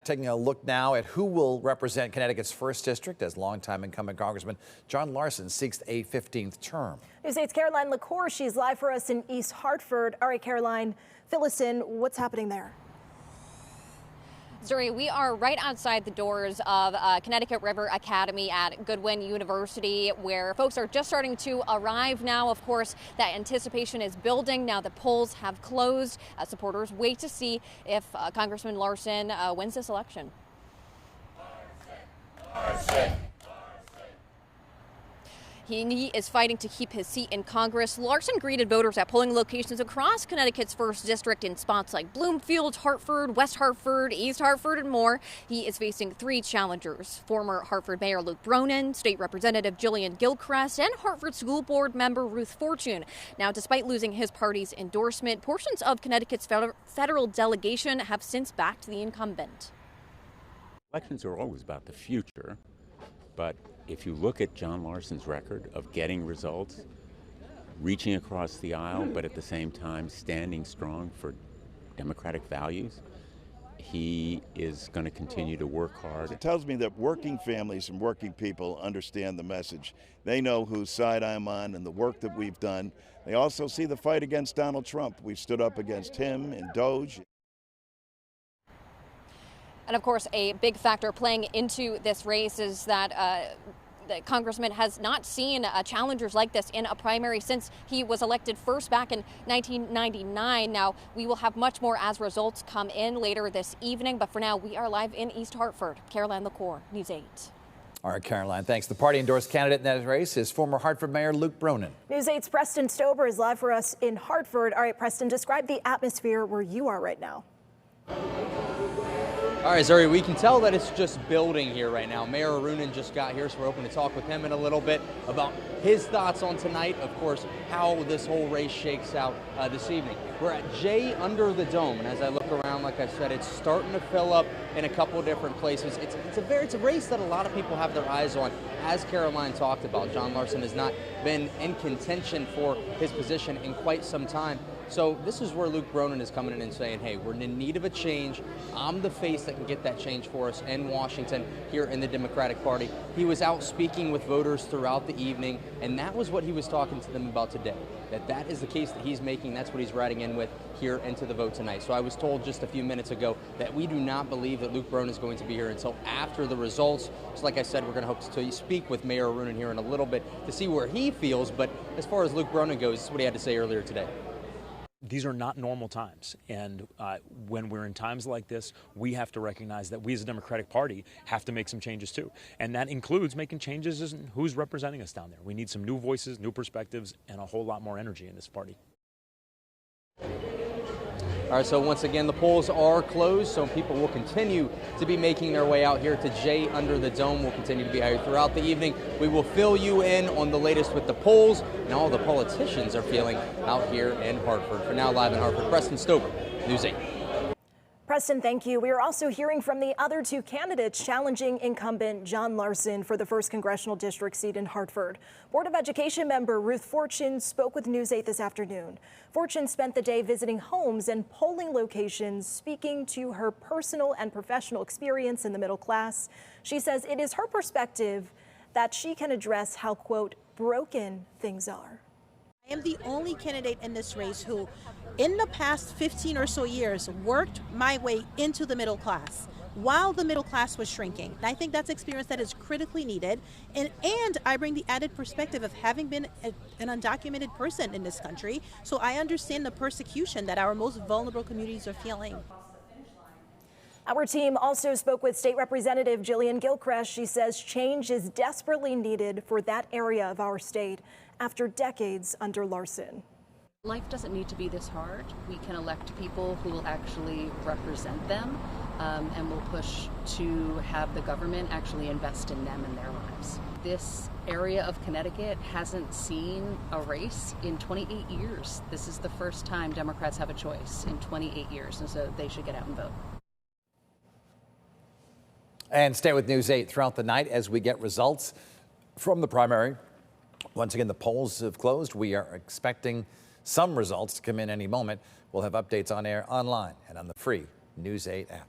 Taking a look now at who will represent Connecticut's 1st District as longtime incumbent Congressman John Larson seeks a 15th term. News 8's Caroline LaCour, she's live for us in East Hartford. All right, Caroline, fill us in. What's happening there? Zuri, we are right outside the doors of Connecticut River Academy at Goodwin University, where folks are just starting to arrive now. Of course, that anticipation is building now that polls have closed. Supporters wait to see if Congressman Larson wins this election. He is fighting to keep his seat in Congress. Larson greeted voters at polling locations across Connecticut's 1st District in spots like Bloomfield, Hartford, West Hartford, East Hartford, and more. He is facing 3 challengers: former Hartford Mayor Luke Bronin, State Representative Jillian Gilchrist, and Hartford School Board member Ruth Fortune. Now, despite losing his party's endorsement, portions of Connecticut's federal delegation have since backed the incumbent. Elections are always about the future, but if you look at John Larson's record of getting results, reaching across the aisle, but at the same time standing strong for democratic values, he is going to continue to work hard. It tells me that working families and working people understand the message. They know whose side I'm on and the work that we've done. They also see the fight against Donald Trump. We've stood up against him and DOJ. And of course, a big factor playing into this race is that the congressman has not seen challengers like this in a primary since he was elected first back in 1999. Now, we will have much more as results come in later this evening. But for now, we are live in East Hartford. Caroline LaCour, News 8. All right, Caroline, thanks. The party-endorsed candidate in that race is former Hartford Mayor Luke Bronin. News 8's Preston Stober is live for us in Hartford. All right, Preston, describe the atmosphere where you are right now. All right, Zuri, we can tell that it's just building here right now. Mayor Arunin just got here, so we're hoping to talk with him in a little bit about his thoughts on tonight, of course, how this whole race shakes out this evening. We're at J Under the Dome, and as I look around, like I said, it's starting to fill up in a couple of different places. It's a race that a lot of people have their eyes on. As Caroline talked about, John Larson has not been in contention for his position in quite some time. So this is where Luke Bronin is coming in and saying, hey, we're in need of a change. I'm the face that can get that change for us in Washington here in the Democratic Party. He was out speaking with voters throughout the evening, and that was what he was talking to them about today. That is the case that he's making. That's what he's riding in with here into the vote tonight. So I was told just a few minutes ago that we do not believe that Luke Bronin is going to be here until after the results. So like I said, we're going to hope to speak with Mayor Arunin here in a little bit to see where he feels. But as far as Luke Bronin goes, this is what he had to say earlier today. These are not normal times, and when we're in times like this, we have to recognize that we as a Democratic Party have to make some changes too, and that includes making changes in who's representing us down there. We need some new voices, new perspectives, and a whole lot more energy in this party. All right, so once again, the polls are closed, so people will continue to be making their way out here to J Under the Dome. We'll continue to be out here throughout the evening. We will fill you in on the latest with the polls and all the politicians are feeling out here in Hartford. For now, live in Hartford, Preston Stober, News 8. Preston, thank you. We are also hearing from the other 2 candidates challenging incumbent John Larson for the 1st Congressional District seat in Hartford. Board of Education member Ruth Fortune spoke with News 8 this afternoon. Fortune spent the day visiting homes and polling locations, speaking to her personal and professional experience in the middle class. She says it is her perspective that she can address how, quote, broken things are. I am the only candidate in this race who, in the past 15 or so years, worked my way into the middle class while the middle class was shrinking. And I think that's experience that is critically needed. And I bring the added perspective of having been an undocumented person in this country. So I understand the persecution that our most vulnerable communities are feeling. Our team also spoke with State Representative Jillian Gilchrist. She says change is desperately needed for that area of our state after decades under Larson. Life doesn't need to be this hard. We can elect people who will actually represent them, and will push to have the government actually invest in them and their lives. This area of Connecticut hasn't seen a race in 28 years. This is the first time Democrats have a choice in 28 years, and so they should get out and vote. And stay with News 8 throughout the night as we get results from the primary. Once again, the polls have closed. We are expecting some results to come in any moment. We'll have updates on air, online, and on the free News 8 app.